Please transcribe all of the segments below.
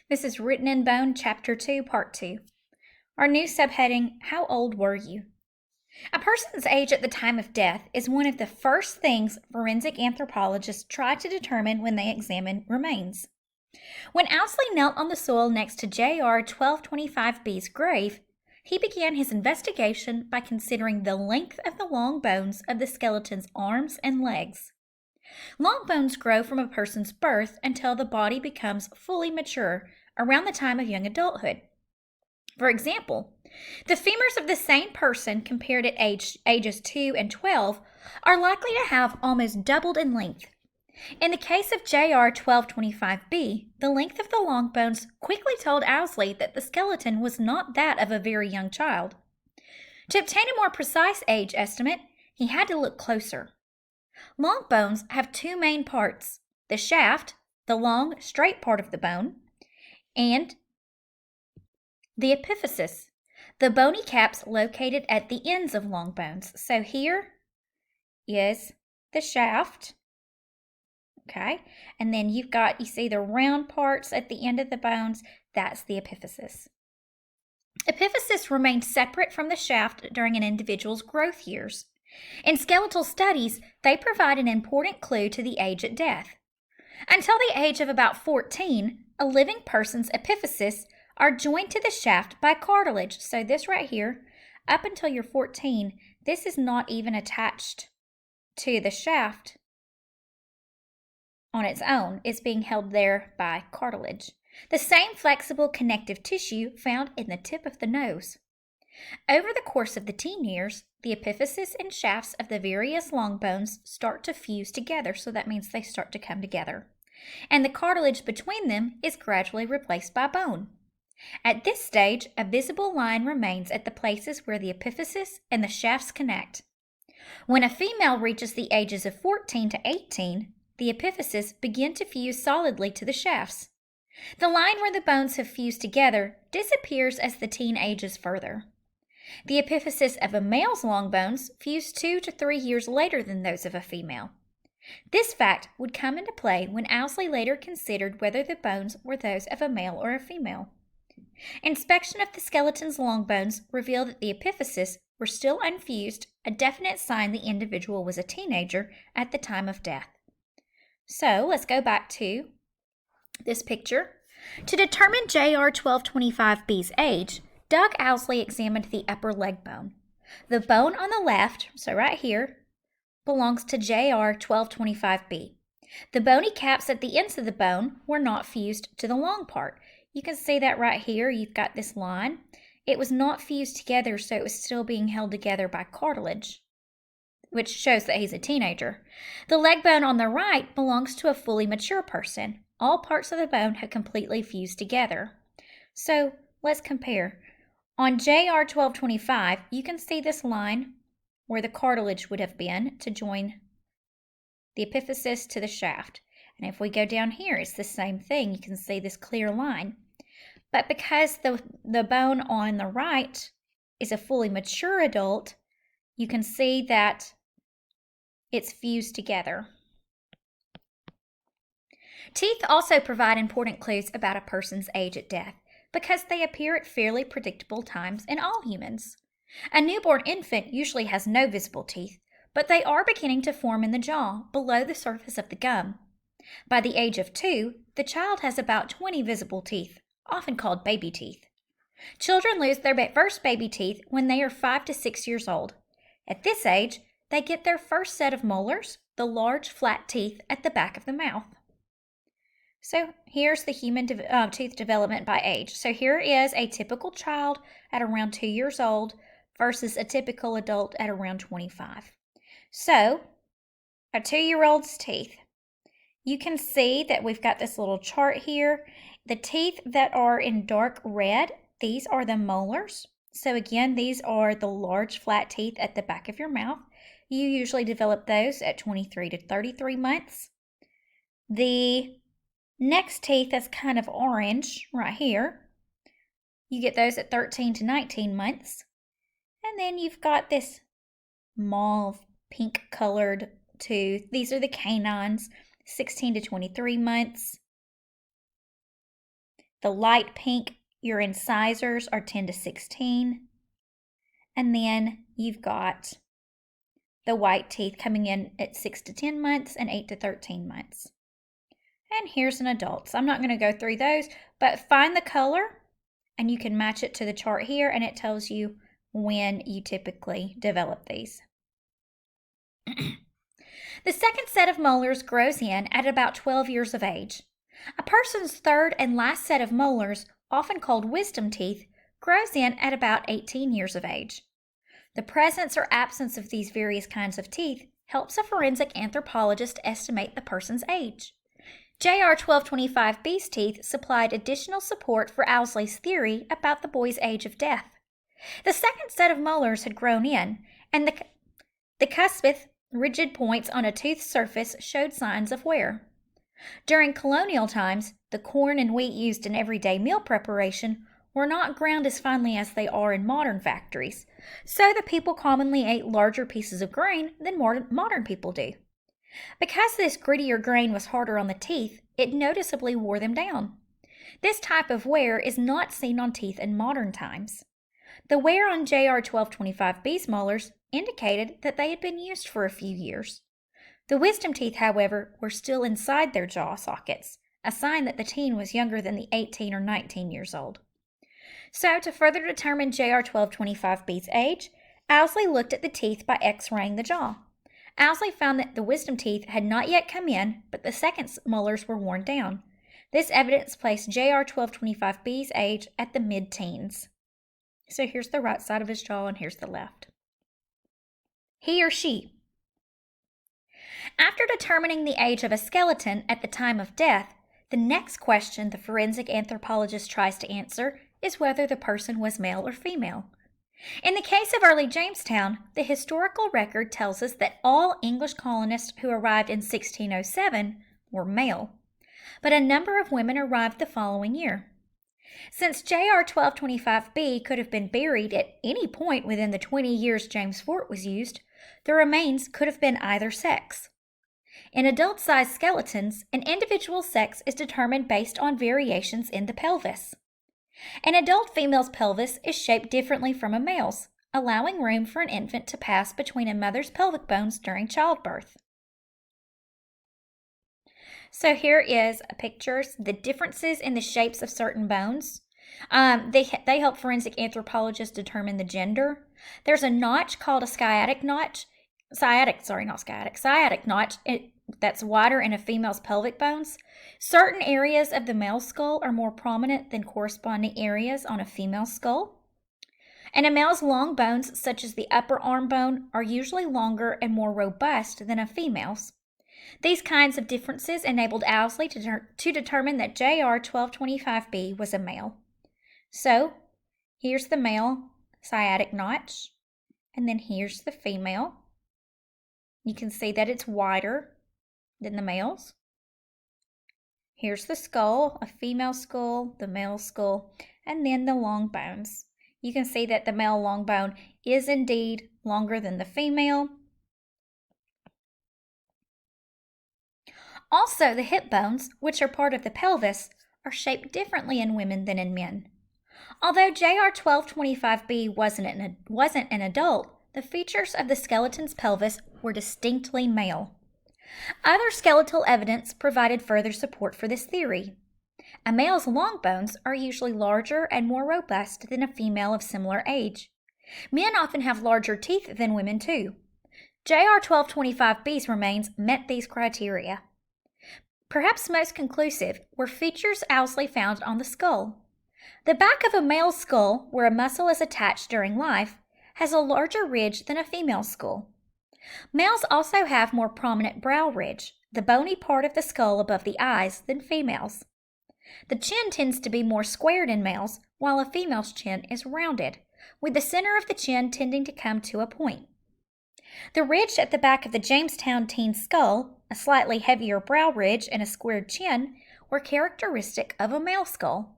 This is Written in Bone, Chapter 2, Part 2. Our new subheading, How Old Were You? A person's age at the time of death is one of the first things forensic anthropologists try to determine when they examine remains. When Owsley knelt on the soil next to J.R. 1225b's grave, he began his investigation by considering the length of the long bones of the skeleton's arms and legs. Long bones grow from a person's birth until the body becomes fully mature, around the time of young adulthood. For example, the femurs of the same person compared at ages 2 and 12 are likely to have almost doubled in length. In the case of J.R. 1225b, the length of the long bones quickly told Owsley that the skeleton was not that of a very young child. To obtain a more precise age estimate, he had to look closer. Long bones have two main parts: the shaft, the long, straight part of the bone, and the epiphysis, the bony caps located at the ends of long bones. So here is the shaft, okay? And then you see the round parts at the end of the bones, that's the epiphysis. Epiphysis remains separate from the shaft during an individual's growth years. In skeletal studies, they provide an important clue to the age at death. Until the age of about 14, a living person's epiphysis are joined to the shaft by cartilage. So this right here, up until you're 14, this is not even attached to the shaft on its own. It's being held there by cartilage. The same flexible connective tissue found in the tip of the nose. Over the course of the teen years, the epiphysis and shafts of the various long bones start to fuse together, so that means they start to come together. And the cartilage between them is gradually replaced by bone. At this stage, a visible line remains at the places where the epiphysis and the shafts connect. When a female reaches the ages of 14 to 18, the epiphysis begin to fuse solidly to the shafts. The line where the bones have fused together disappears as the teen ages further. The epiphysis of a male's long bones fuse 2 to 3 years later than those of a female. This fact would come into play when Owsley later considered whether the bones were those of a male or a female. Inspection of the skeleton's long bones revealed that the epiphysis were still unfused, a definite sign the individual was a teenager at the time of death. So let's go back to this picture. To determine J.R. 1225b's age, Doug Owsley examined the upper leg bone. The bone on the left, so right here, belongs to J.R. 1225b. The bony caps at the ends of the bone were not fused to the long part. You can see that right here. You've got this line. It was not fused together, so it was still being held together by cartilage, which shows that he's a teenager. The leg bone on the right belongs to a fully mature person. All parts of the bone have completely fused together. So let's compare. On J.R. 1225, you can see this line where the cartilage would have been to join the epiphysis to the shaft. And if we go down here, it's the same thing. You can see this clear line. But because the bone on the right is a fully mature adult, you can see that it's fused together. Teeth also provide important clues about a person's age at death, because they appear at fairly predictable times in all humans. A newborn infant usually has no visible teeth, but they are beginning to form in the jaw, below the surface of the gum. By the age of 2, the child has about 20 visible teeth, often called baby teeth. Children lose their first baby teeth when they are 5 to 6 years old. At this age, they get their first set of molars, the large flat teeth at the back of the mouth. So here's the human tooth development by age. So here is a typical child at around 2 years old versus a typical adult at around 25. So a 2-year-old's teeth. You can see that we've got this little chart here. The teeth that are in dark red, these are the molars. So again, these are the large flat teeth at the back of your mouth. You usually develop those at 23 to 33 months. The next teeth that's kind of orange right here, you get those at 13 to 19 months. And then you've got this mauve pink colored tooth. These are the canines, 16 to 23 months. The light pink, your incisors are 10 to 16. And then you've got the white teeth coming in at 6 to 10 months and 8 to 13 months. And here's an adult. So I'm not going to go through those, but find the color and you can match it to the chart here, and it tells you when you typically develop these. The second set of molars grows in at about 12 years of age. A person's third and last set of molars, often called wisdom teeth, grows in at about 18 years of age. The presence or absence of these various kinds of teeth helps a forensic anthropologist estimate the person's age. J.R. 1225b's teeth supplied additional support for Owsley's theory about the boy's age of death. The second set of molars had grown in, and the cuspith, rigid points on a tooth's surface showed signs of wear. During colonial times, the corn and wheat used in everyday meal preparation were not ground as finely as they are in modern factories, so the people commonly ate larger pieces of grain than modern people do. Because this grittier grain was harder on the teeth, it noticeably wore them down. This type of wear is not seen on teeth in modern times. The wear on J.R. 1225b's molars indicated that they had been used for a few years. The wisdom teeth, however, were still inside their jaw sockets, a sign that the teen was younger than the 18 or 19 years old. So, to further determine J.R. 1225b's age, Owsley looked at the teeth by x-raying the jaw. Owsley found that the wisdom teeth had not yet come in, but the second molars were worn down. This evidence placed J.R. 1225b's age at the mid-teens. So here's the right side of his jaw and here's the left. He or she. After determining the age of a skeleton at the time of death, the next question the forensic anthropologist tries to answer is whether the person was male or female. In the case of early Jamestown, the historical record tells us that all English colonists who arrived in 1607 were male, but a number of women arrived the following year. Since J.R. 1225b could have been buried at any point within the 20 years James Fort was used, the remains could have been either sex. In adult-sized skeletons, an individual's sex is determined based on variations in the pelvis. An adult female's pelvis is shaped differently from a male's, allowing room for an infant to pass between a mother's pelvic bones during childbirth. So here is pictures, the differences in the shapes of certain bones. They help forensic anthropologists determine the gender. There's a notch called a sciatic notch. Sciatic notch. That's wider in a female's pelvic bones. Certain areas of the male skull are more prominent than corresponding areas on a female skull. And a male's long bones, such as the upper arm bone, are usually longer and more robust than a female's. These kinds of differences enabled Owsley to determine that J.R. 1225b was a male. So, here's the male sciatic notch, and then here's the female. You can see that it's wider than the male's. Here's the skull, a female skull, the male skull, and then the long bones. You can see that the male long bone is indeed longer than the female. Also, the hip bones, which are part of the pelvis, are shaped differently in women than in men. Although J.R. 1225b wasn't an adult, the features of the skeleton's pelvis were distinctly male. Other skeletal evidence provided further support for this theory. A male's long bones are usually larger and more robust than a female of similar age. Men often have larger teeth than women too. J.R. 1225b's remains met these criteria. Perhaps most conclusive were features Owsley found on the skull. The back of a male's skull, where a muscle is attached during life, has a larger ridge than a female's skull. Males also have more prominent brow ridge, the bony part of the skull above the eyes, than females. The chin tends to be more squared in males, while a female's chin is rounded, with the center of the chin tending to come to a point. The ridge at the back of the Jamestown teen's skull, a slightly heavier brow ridge and a squared chin, were characteristic of a male skull.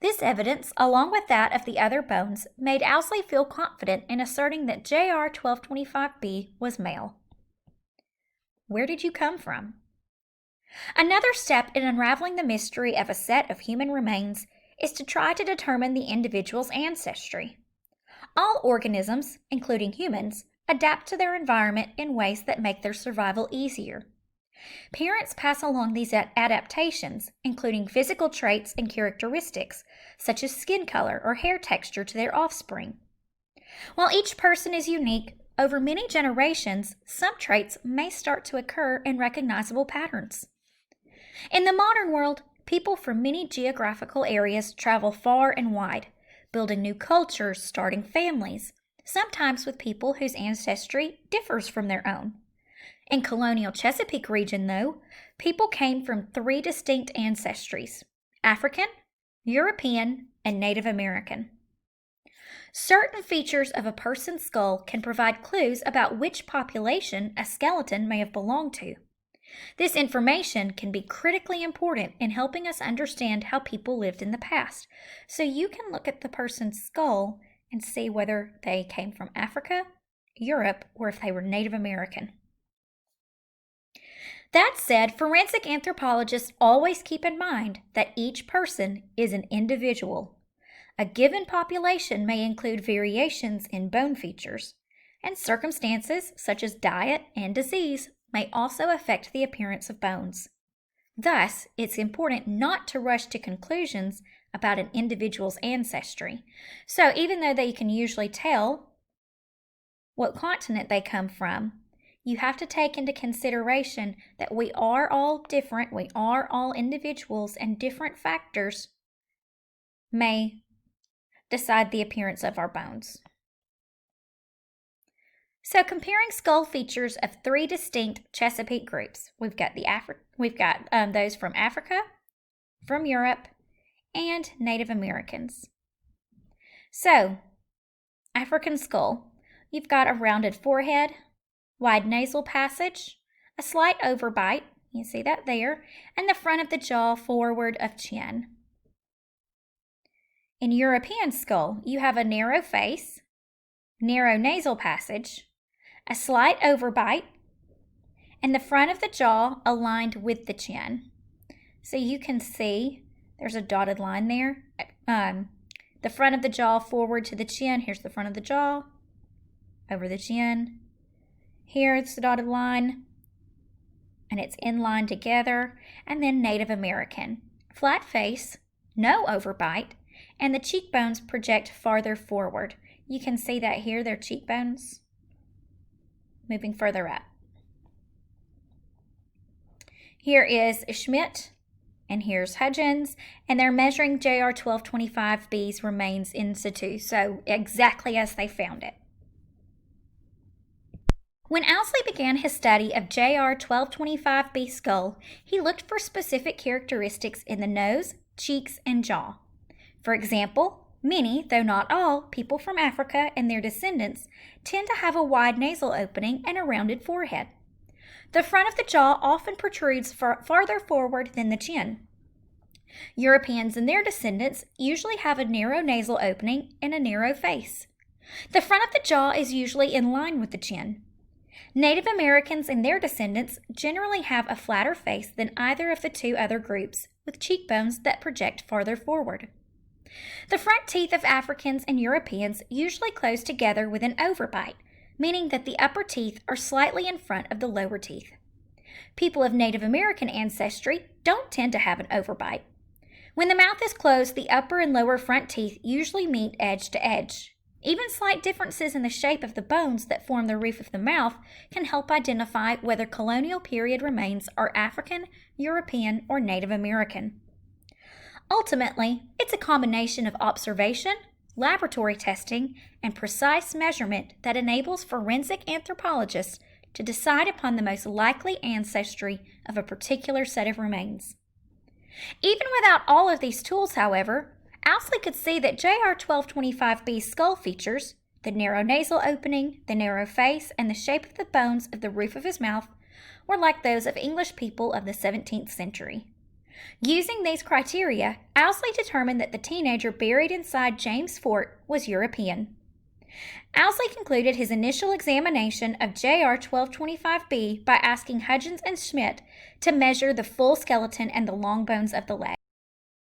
This evidence, along with that of the other bones, made Owsley feel confident in asserting that J.R. 1225b was male. Where did you come from? Another step in unraveling the mystery of a set of human remains is to try to determine the individual's ancestry. All organisms, including humans, adapt to their environment in ways that make their survival easier. Parents pass along these adaptations, including physical traits and characteristics, such as skin color or hair texture, to their offspring. While each person is unique, over many generations, some traits may start to occur in recognizable patterns. In the modern world, people from many geographical areas travel far and wide, building new cultures, starting families, sometimes with people whose ancestry differs from their own. In colonial Chesapeake region, though, people came from 3 distinct ancestries: African, European, and Native American. Certain features of a person's skull can provide clues about which population a skeleton may have belonged to. This information can be critically important in helping us understand how people lived in the past, so you can look at the person's skull and see whether they came from Africa, Europe, or if they were Native American. That said, forensic anthropologists always keep in mind that each person is an individual. A given population may include variations in bone features, and circumstances such as diet and disease may also affect the appearance of bones. Thus, it's important not to rush to conclusions about an individual's ancestry. So even though they can usually tell what continent they come from, you have to take into consideration that we are all different, we are all individuals, and different factors may decide the appearance of our bones. So comparing skull features of 3 distinct Chesapeake groups, we've got those from Africa, from Europe, and Native Americans. So, African skull, you've got a rounded forehead, wide nasal passage, a slight overbite, you see that there, and the front of the jaw forward of chin. In European skull, you have a narrow face, narrow nasal passage, a slight overbite, and the front of the jaw aligned with the chin. So you can see there's a dotted line there. The front of the jaw forward to the chin. Here's the front of the jaw, over the chin. Here's the dotted line, and it's in line together. And then Native American. Flat face, no overbite, and the cheekbones project farther forward. You can see that here, their cheekbones moving further up. Here is Schmidt, and here's Hudgens, and they're measuring JR 1225B's remains in situ, so exactly as they found it. When Owsley began his study of JR 1225B skull, he looked for specific characteristics in the nose, cheeks, and jaw. For example, many, though not all, people from Africa and their descendants tend to have a wide nasal opening and a rounded forehead. The front of the jaw often protrudes farther forward than the chin. Europeans and their descendants usually have a narrow nasal opening and a narrow face. The front of the jaw is usually in line with the chin. Native Americans and their descendants generally have a flatter face than either of the 2 other groups, with cheekbones that project farther forward. The front teeth of Africans and Europeans usually close together with an overbite, meaning that the upper teeth are slightly in front of the lower teeth. People of Native American ancestry don't tend to have an overbite. When the mouth is closed, the upper and lower front teeth usually meet edge to edge. Even slight differences in the shape of the bones that form the roof of the mouth can help identify whether colonial period remains are African, European, or Native American. Ultimately, it's a combination of observation, laboratory testing, and precise measurement that enables forensic anthropologists to decide upon the most likely ancestry of a particular set of remains. Even without all of these tools, however, Owsley could see that JR 1225B's skull features, the narrow nasal opening, the narrow face, and the shape of the bones of the roof of his mouth, were like those of English people of the 17th century. Using these criteria, Owsley determined that the teenager buried inside James Fort was European. Owsley concluded his initial examination of JR 1225B by asking Hudgens and Schmidt to measure the full skeleton and the long bones of the leg.